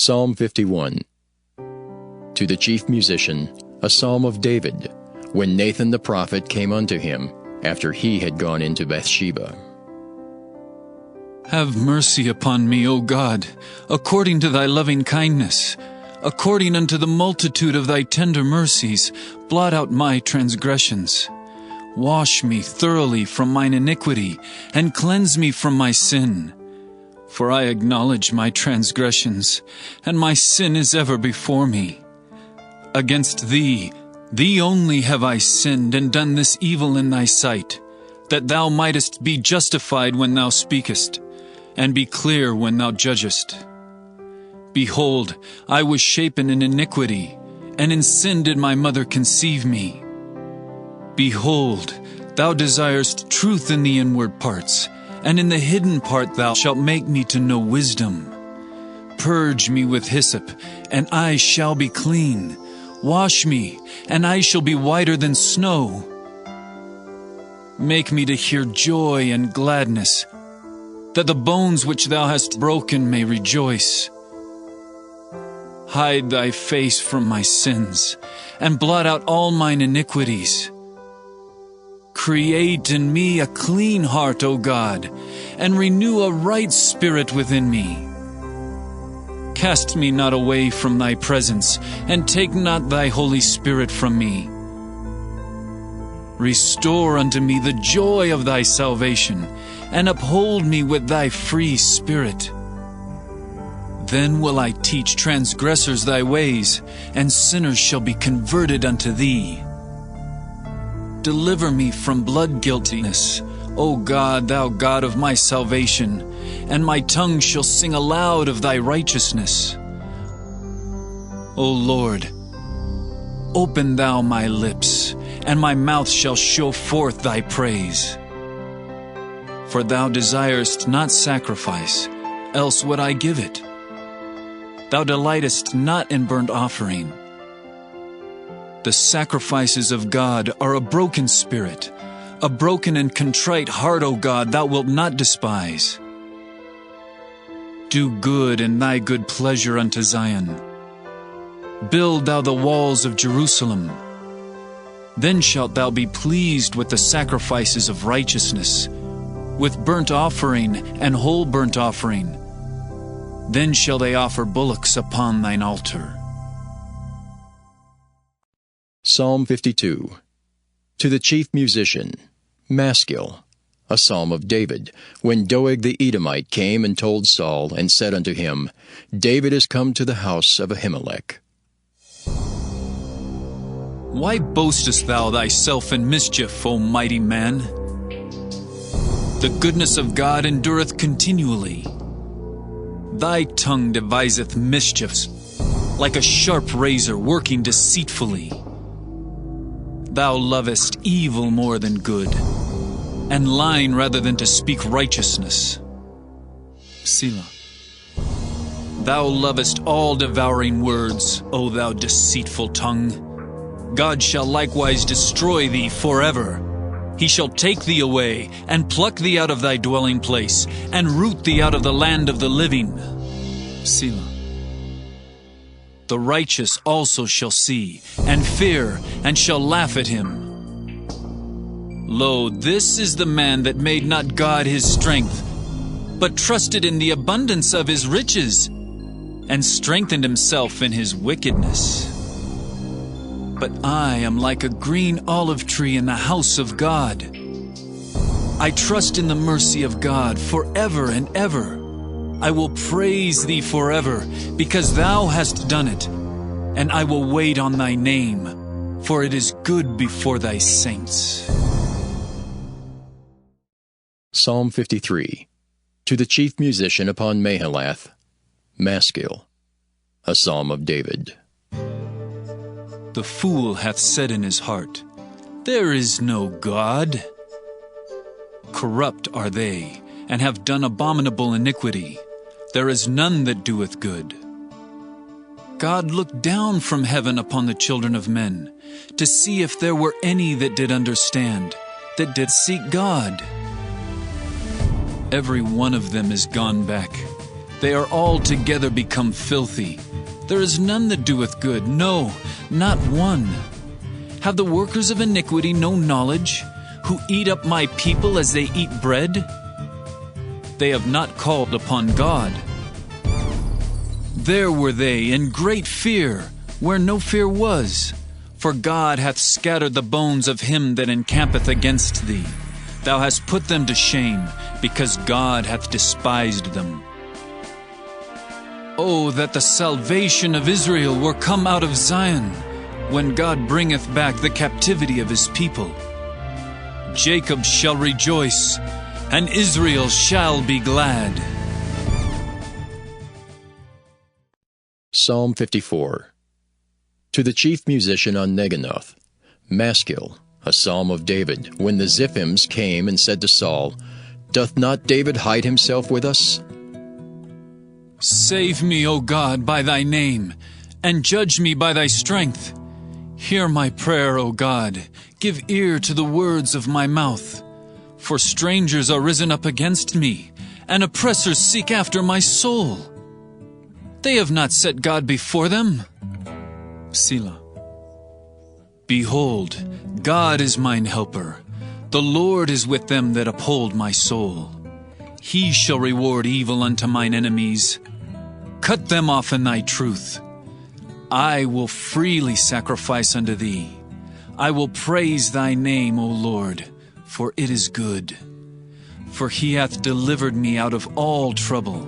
Psalm 51. To the chief musician, a psalm of David, when Nathan the prophet came unto him, after he had gone into Bathsheba. Have mercy upon me, O God, according to thy loving kindness. According unto the multitude of thy tender mercies, blot out my transgressions. Wash me thoroughly from mine iniquity, and cleanse me from my sin. For I acknowledge my transgressions, and my sin is ever before me. Against thee only have I sinned, and done this evil in thy sight, that thou mightest be justified when thou speakest, and be clear when thou judgest. Behold, I was shapen in iniquity, and in sin did my mother conceive me. Behold, thou desirest truth in the inward parts, and in the hidden part thou shalt make me to know wisdom. Purge me with hyssop, and I shall be clean. Wash me, and I shall be whiter than snow. Make me to hear joy and gladness, that the bones which thou hast broken may rejoice. Hide thy face from my sins, and blot out all mine iniquities. Create in me a clean heart, O God, and renew a right spirit within me. Cast me not away from thy presence, and take not thy Holy Spirit from me. Restore unto me the joy of thy salvation, and uphold me with thy free spirit. Then will I teach transgressors thy ways, and sinners shall be converted unto thee. Deliver me from blood guiltiness, O God, thou God of my salvation, and my tongue shall sing aloud of thy righteousness. O Lord, open thou my lips, and my mouth shall show forth thy praise. For thou desirest not sacrifice, else would I give it. Thou delightest not in burnt offering. The sacrifices of God are a broken spirit, a broken and contrite heart, O God, thou wilt not despise. Do good in thy good pleasure unto Zion. Build thou the walls of Jerusalem. Then shalt thou be pleased with the sacrifices of righteousness, with burnt offering and whole burnt offering. Then shall they offer bullocks upon thine altar. Psalm 52. To the chief musician, Maskil, a psalm of David, when Doeg the Edomite came and told Saul, and said unto him, David is come to the house of Ahimelech. Why boastest thou thyself in mischief, O mighty man? The goodness of God endureth continually. Thy tongue deviseth mischiefs, like a sharp razor working deceitfully. Thou lovest evil more than good, and lying rather than to speak righteousness. Selah. Thou lovest all devouring words, O thou deceitful tongue. God shall likewise destroy thee forever. He shall take thee away, and pluck thee out of thy dwelling place, and root thee out of the land of the living. Selah. The righteous also shall see, and fear, and shall laugh at him. Lo, this is the man that made not God his strength, but trusted in the abundance of his riches, and strengthened himself in his wickedness. But I am like a green olive tree in the house of God. I trust in the mercy of God forever and ever. I will praise thee forever, because thou hast done it, and I will wait on thy name, for it is good before thy saints. Psalm 53. To the chief musician upon Mahalath, Maskil, a psalm of David. The fool hath said in his heart, There is no God. Corrupt are they, and have done abominable iniquity. There is none that doeth good. God looked down from heaven upon the children of men, to see if there were any that did understand, that did seek God. Every one of them is gone back. They are altogether become filthy. There is none that doeth good, no, not one. Have the workers of iniquity no knowledge, who eat up my people as they eat bread? They have not called upon God. There were they in great fear, where no fear was. For God hath scattered the bones of him that encampeth against thee. Thou hast put them to shame, because God hath despised them. Oh, that the salvation of Israel were come out of Zion, when God bringeth back the captivity of his people. Jacob shall rejoice, and Israel shall be glad. Psalm 54. To the chief musician on Neginoth, Maskil, a psalm of David, when the Ziphims came and said to Saul, Doth not David hide himself with us? Save me, O God, by thy name, and judge me by thy strength. Hear my prayer, O God. Give ear to the words of my mouth. For strangers are risen up against me, and oppressors seek after my soul. They have not set God before them. Selah. Behold, God is mine helper. The Lord is with them that uphold my soul. He shall reward evil unto mine enemies. Cut them off in thy truth. I will freely sacrifice unto thee. I will praise thy name, O Lord, for it is good. For he hath delivered me out of all trouble,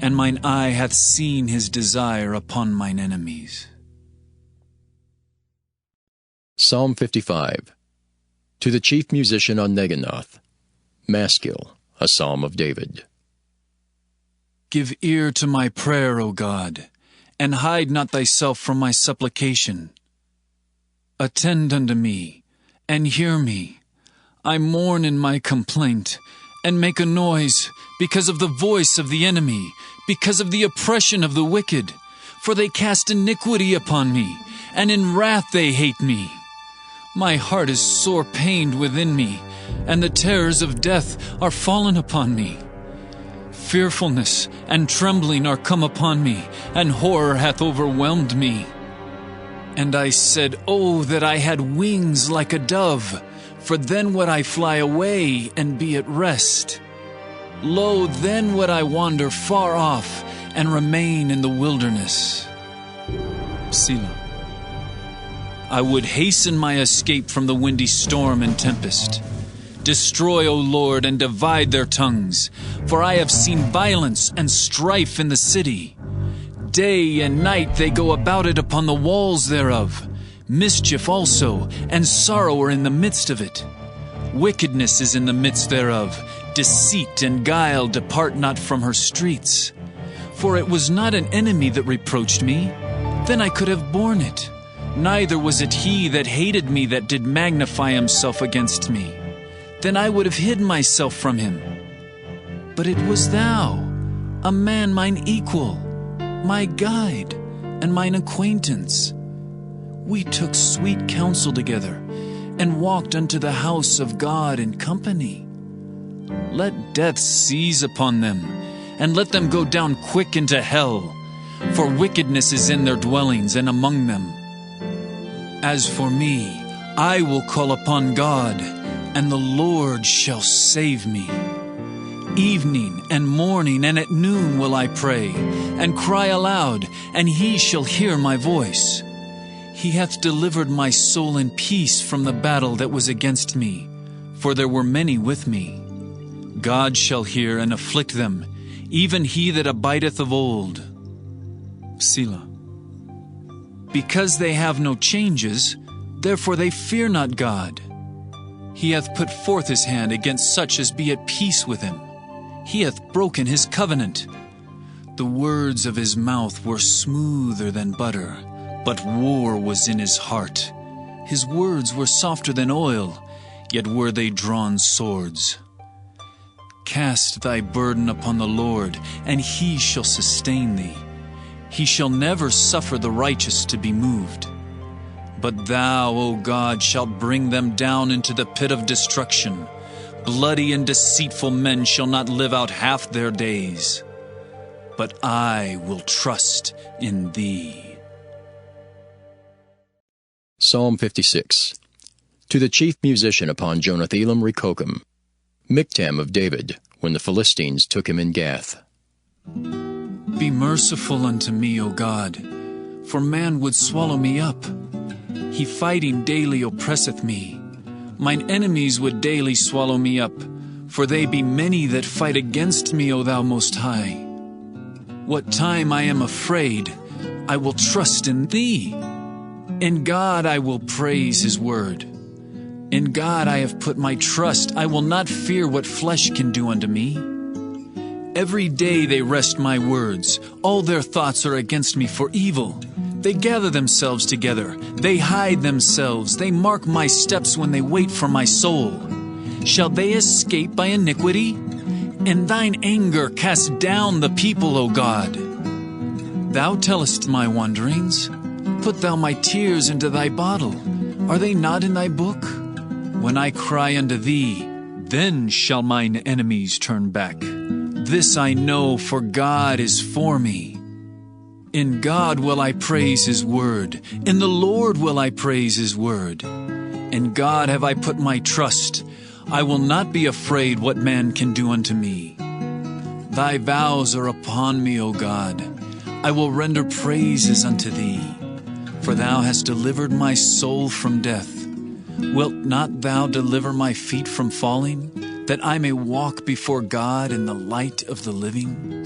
and mine eye hath seen his desire upon mine enemies. Psalm 55. To the chief musician on Neginoth, Maskil, a psalm of David. Give ear to my prayer, O God, and hide not thyself from my supplication. Attend unto me, and hear me. I mourn in my complaint, and make a noise, because of the voice of the enemy, because of the oppression of the wicked. For they cast iniquity upon me, and in wrath they hate me. My heart is sore pained within me, and the terrors of death are fallen upon me. Fearfulness and trembling are come upon me, and horror hath overwhelmed me. And I said, Oh, that I had wings like a dove, for then would I fly away and be at rest. Lo, then would I wander far off and remain in the wilderness. Selah. I would hasten my escape from the windy storm and tempest. Destroy, O Lord, and divide their tongues, for I have seen violence and strife in the city. Day and night they go about it upon the walls thereof. Mischief also, and sorrow are in the midst of it. Wickedness is in the midst thereof. Deceit and guile depart not from her streets. For it was not an enemy that reproached me, then I could have borne it. Neither was it he that hated me that did magnify himself against me. Then I would have hid myself from him. But it was thou, a man mine equal, my guide, and mine acquaintance. We took sweet counsel together, and walked unto the house of God in company. Let death seize upon them, and let them go down quick into hell, for wickedness is in their dwellings and among them. As for me, I will call upon God, and the Lord shall save me. Evening and morning and at noon will I pray, and cry aloud, and he shall hear my voice. He hath delivered my soul in peace from the battle that was against me, for there were many with me. God shall hear and afflict them, even he that abideth of old. Selah. Because they have no changes, therefore they fear not God. He hath put forth his hand against such as be at peace with him. He hath broken his covenant. The words of his mouth were smoother than butter, but war was in his heart. His words were softer than oil, yet were they drawn swords. Cast thy burden upon the Lord, and he shall sustain thee. He shall never suffer the righteous to be moved. But thou, O God, shalt bring them down into the pit of destruction. Bloody and deceitful men shall not live out half their days. but I will trust in thee. Psalm 56. To the chief musician upon Jonathan Rekokim, Miktam of David, when the Philistines took him in Gath. Be merciful unto me, O God, for man would swallow me up. He fighting daily oppresseth me. Mine enemies would daily swallow me up, for they be many that fight against me, O thou Most High. What time I am afraid, I will trust in thee. In God I will praise his word. In God I have put my trust. I will not fear what flesh can do unto me. Every day they wrest my words. All their thoughts are against me for evil. They gather themselves together. They hide themselves. They mark my steps when they wait for my soul. Shall they escape by iniquity? In thine anger cast down the people, O God. Thou tellest my wanderings. Put thou my tears into thy bottle. Are they not in thy book? When I cry unto thee, then shall mine enemies turn back. This I know, for God is for me. In God will I praise his word. In the Lord will I praise his word. In God have I put my trust. I will not be afraid what man can do unto me. Thy vows are upon me, O God. I will render praises unto thee. For thou hast delivered my soul from death. Wilt not thou deliver my feet from falling, that I may walk before God in the light of the living?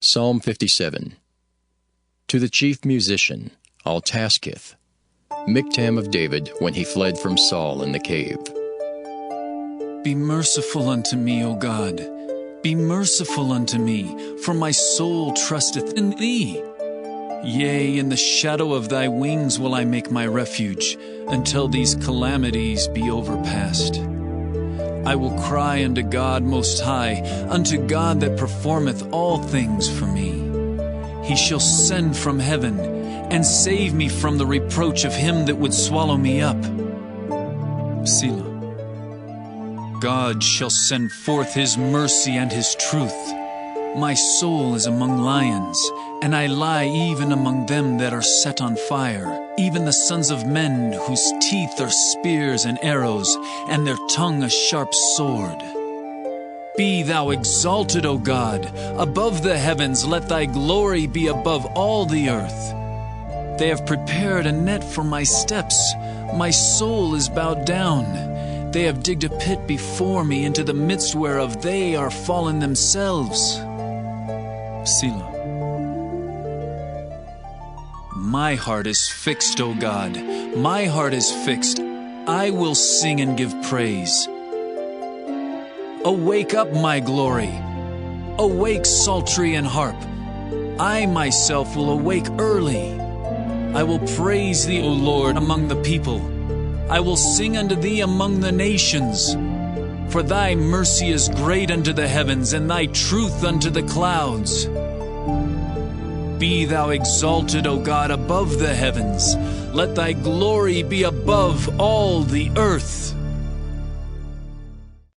Psalm 57. To the chief musician, Altaskith, Miktam of David, when he fled from Saul in the cave. Be merciful unto me, O God. Be merciful unto me, for my soul trusteth in thee. Yea, in the shadow of thy wings will I make my refuge, until these calamities be overpast. I will cry unto God Most High, unto God that performeth all things for me. He shall send from heaven, and save me from the reproach of him that would swallow me up. Selah. God shall send forth his mercy and his truth. My soul is among lions, and I lie even among them that are set on fire, even the sons of men whose teeth are spears and arrows, and their tongue a sharp sword. Be thou exalted, O God, above the heavens. Let thy glory be above all the earth. They have prepared a net for my steps. My soul is bowed down. They have digged a pit before me, into the midst whereof they are fallen themselves. Selah. My heart is fixed, O God. My heart is fixed. I will sing and give praise. Awake up, my glory. Awake, psaltery and harp. I myself will awake early. I will praise thee, O Lord, among the people. I will sing unto thee among the nations. For thy mercy is great unto the heavens, and thy truth unto the clouds. Be thou exalted, O God, above the heavens. Let thy glory be above all the earth.